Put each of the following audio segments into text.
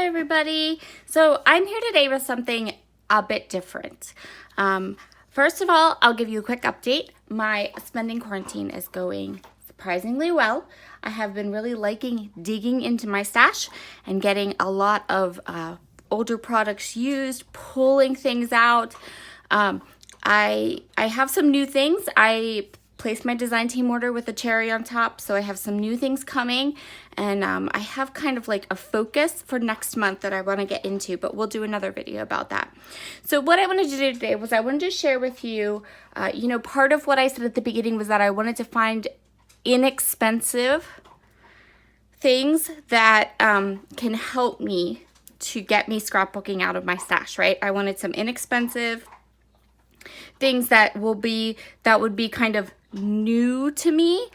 everybody. So I'm here today with something a bit different. First of all, I'll give you a quick update. My spending quarantine is going surprisingly well. I have been really liking digging into my stash and getting a lot of older products used, pulling things out. I have some new things. I placed my design team order with a cherry on top, so I have some new things coming, and I have kind of like a focus for next month that I want to get into, but we'll do another video about that. So what I wanted to do today was I wanted to share with you, part of what I said at the beginning was that I wanted to find inexpensive things that can help me to get me scrapbooking out of my stash, right? I wanted some inexpensive things that would be kind of new to me,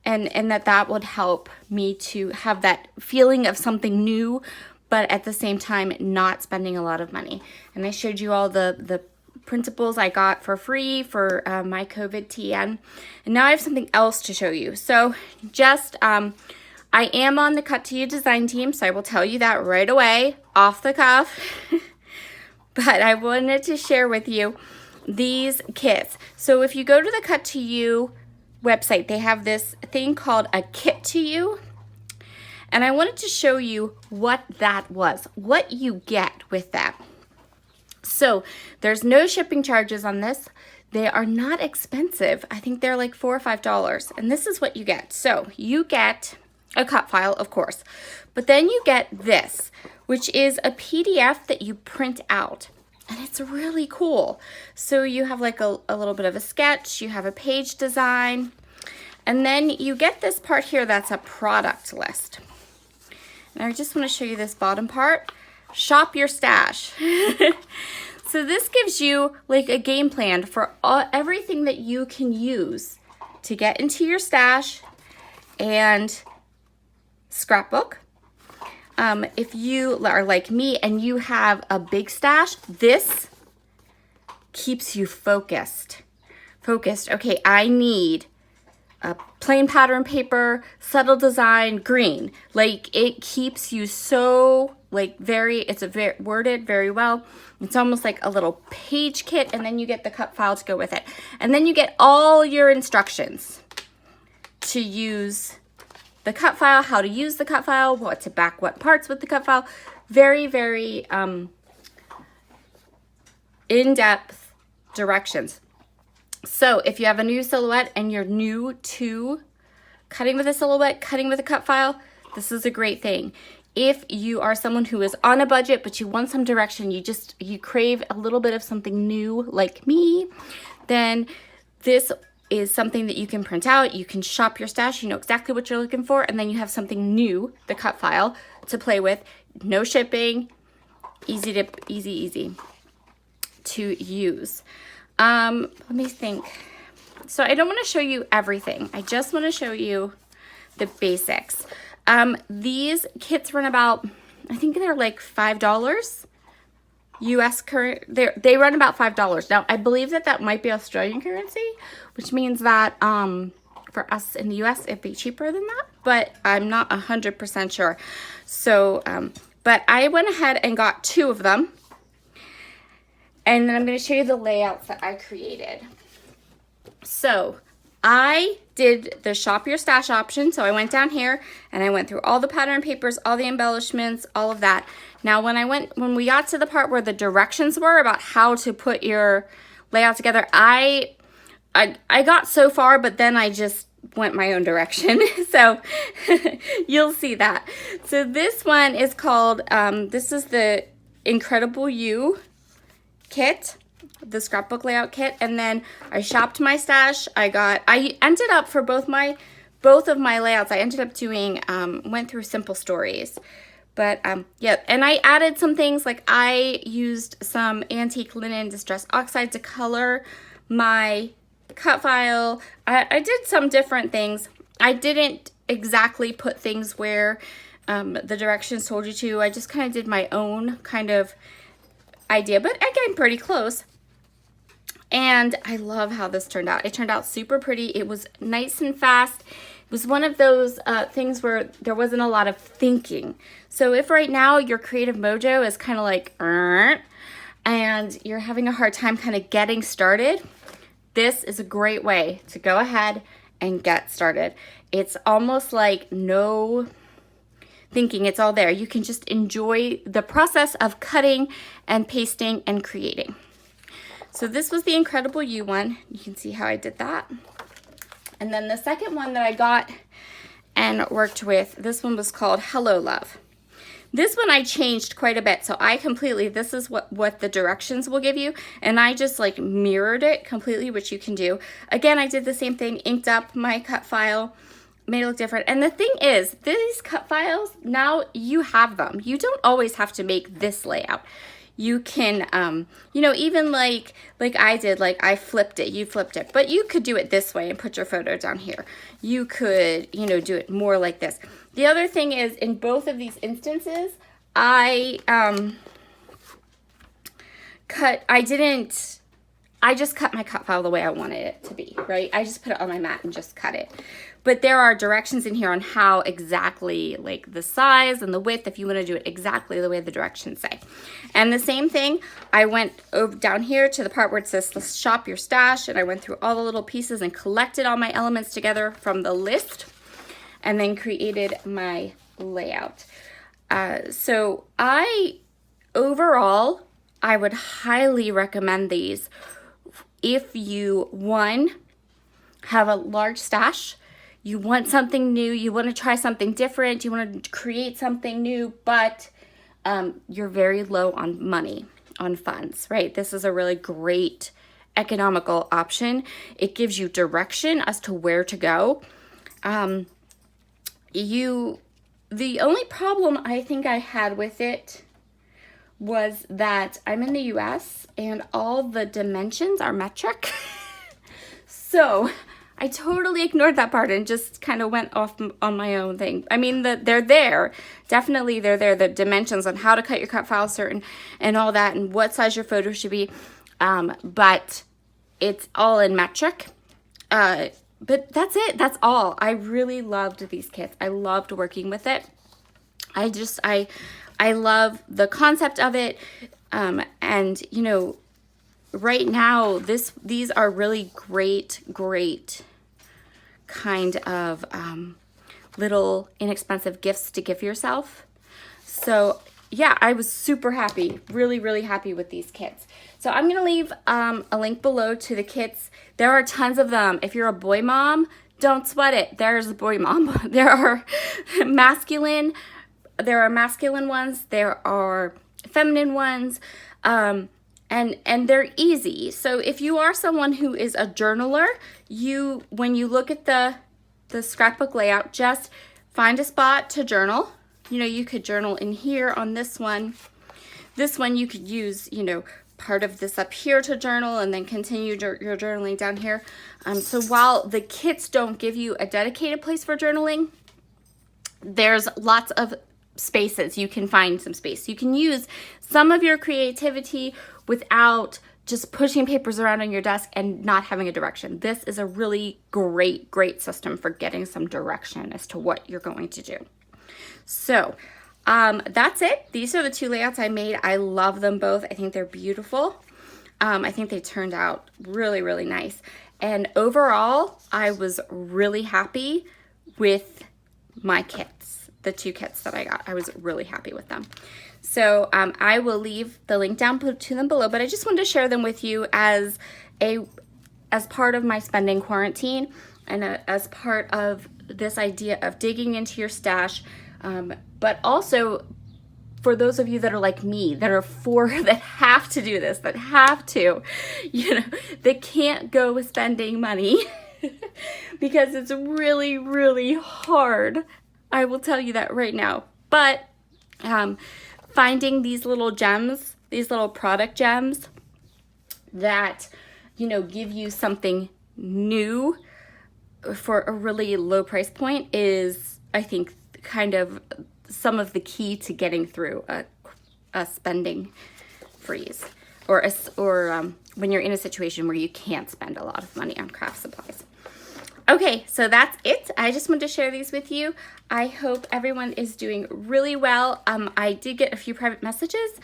and that would help me to have that feeling of something new, but at the same time not spending a lot of money. And I showed you all the principles I got for free for my COVID TN, and now I have something else to show you. So just I am on the Cut to You design team, so I will tell you that right away off the cuff. But I wanted to share with you these kits. So if you go to the Cut to You website, they have this thing called a kit to you, and I wanted to show you what that was, what you get with that. So there's no shipping charges on this. They are not expensive. I think they're like $4 or $5, and this is what you get. So you get a cut file, of course, but then you get this, which is a PDF that you print out. And it's really cool. So you have like a little bit of a sketch, you have a page design, and then you get this part here that's a product list. And I just want to show you this bottom part. Shop your stash. So this gives you like a game plan for everything that you can use to get into your stash and scrapbook. If you are like me and you have a big stash, this keeps you focused. Okay, I need a plain pattern paper, subtle design, green. Like, it keeps you so it's worded very well. It's almost like a little page kit, and then you get the cut file to go with it. And then you get all your instructions to use the cut file, how to use the cut file, what to back what parts with the cut file. Very, very in-depth directions. So if you have a new silhouette and you're new to cutting with a silhouette, cutting with a cut file, this is a great thing. If you are someone who is on a budget but you want some direction, you crave a little bit of something new like me, then this is something that you can print out. You can shop your stash, you know exactly what you're looking for, and then you have something new, the cut file, to play with. No shipping, easy to use. Let me think. So I don't want to show you everything. I just want to show you the basics. These kits run about, I think they're like $5. US current, they run about $5. Now, I believe that might be Australian currency, which means that for us in the US, it'd be cheaper than that, but I'm not 100% sure. So, but I went ahead and got 2 of them, and then I'm going to show you the layouts that I created. So I did the shop your stash option. So I went down here and I went through all the pattern papers, all the embellishments, all of that. Now when we got to the part where the directions were about how to put your layout together, I got so far, but then I just went my own direction. So you'll see that. So this one is called, this is the Incredible You kit, the scrapbook layout kit. And then I shopped my stash. I ended up for both of my layouts, I ended up doing, went through Simple Stories. But yeah, and I added some things, like I used some antique linen distress oxide to color my cut file. I did some different things. I didn't exactly put things where the directions told you to. I just kind of did my own kind of idea, but again, pretty close. And I love how this turned out. It turned out super pretty. It was nice and fast. It was one of those things where there wasn't a lot of thinking. So if right now your creative mojo is kind of like, and you're having a hard time kind of getting started, this is a great way to go ahead and get started. It's almost like no thinking, it's all there. You can just enjoy the process of cutting and pasting and creating. So this was the Incredible You one. You can see how I did that. And then the second one that I got and worked with, this one was called Hello Love. This one I changed quite a bit. So I completely, this is what the directions will give you. And I just like mirrored it completely, which you can do. Again, I did the same thing, inked up my cut file, made it look different. And the thing is, these cut files, now you have them. You don't always have to make this layout. You can, you know, even like I did, like I flipped it, you flipped it, but you could do it this way and put your photo down here. You could, you know, do it more like this. The other thing is, in both of these instances, I just cut my cut file the way I wanted it to be, right? I just put it on my mat and just cut it. But there are directions in here on how exactly, like the size and the width, if you want to do it exactly the way the directions say. And the same thing, I went over down here to the part where it says shop your stash, and I went through all the little pieces and collected all my elements together from the list and then created my layout. So overall, I would highly recommend these if you, one, have a large stash, you want something new, you want to try something different, you want to create something new, but you're very low on money, on funds, right? This is a really great economical option. It gives you direction as to where to go. The only problem I think I had with it was that I'm in the US and all the dimensions are metric. So I totally ignored that part and just kind of went off on my own thing. I mean, they're there. Definitely they're there. The dimensions on how to cut your cut file certain and all that and what size your photo should be. But it's all in metric. But that's it. That's all. I really loved these kits. I loved working with it. I love the concept of it. And, you know, right now, these are really great kind of little inexpensive gifts to give yourself. So yeah, I was super happy, really happy with these kits. So I'm gonna leave a link below to the kits. There are tons of them. If you're a boy mom, don't sweat it. There's a boy mom. There are masculine ones, there are feminine ones, and they're easy. So if you are someone who is a journaler, when you look at the scrapbook layout, just find a spot to journal. You know, you could journal in here on this one. This one you could use, you know, part of this up here to journal and then continue your journaling down here. So while the kits don't give you a dedicated place for journaling, there's lots of spaces. You can find some space. You can use some of your creativity without just pushing papers around on your desk and not having a direction. This is a really great system for getting some direction as to what you're going to do. So that's it. These are the two layouts I made. I love them both. I think they're beautiful. I think they turned out really nice. And overall, I was really happy with my kits, the two kits that I got. I was really happy with them. So I will leave the link down to them below, but I just wanted to share them with you as part of my spending quarantine and as part of this idea of digging into your stash. But also for those of you that are like me, that have to do this, that have to, you know, that can't go with spending money because it's really hard. I will tell you that right now. But finding these little gems, these little product gems that, you know, give you something new for a really low price point is, I think, kind of some of the key to getting through a spending freeze. when you're in a situation where you can't spend a lot of money on craft supplies. Okay, so that's it. I just wanted to share these with you. I hope everyone is doing really well. I did get a few private messages.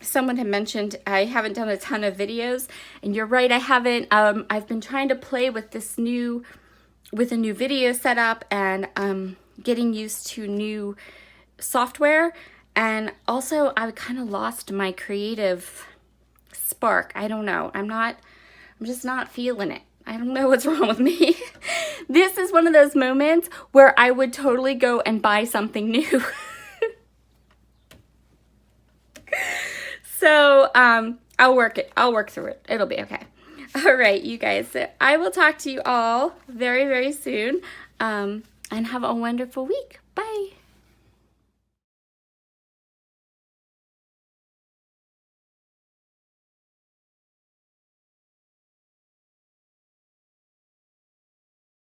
Someone had mentioned I haven't done a ton of videos, and you're right, I haven't. I've been trying to play with a new video setup and getting used to new software, and also I kind of lost my creative spark. I don't know. I'm just not feeling it. I don't know what's wrong with me. This is one of those moments where I would totally go and buy something new. So I'll work through it. It'll be okay. All right, you guys. So I will talk to you all very, very soon. And have a wonderful week. Bye.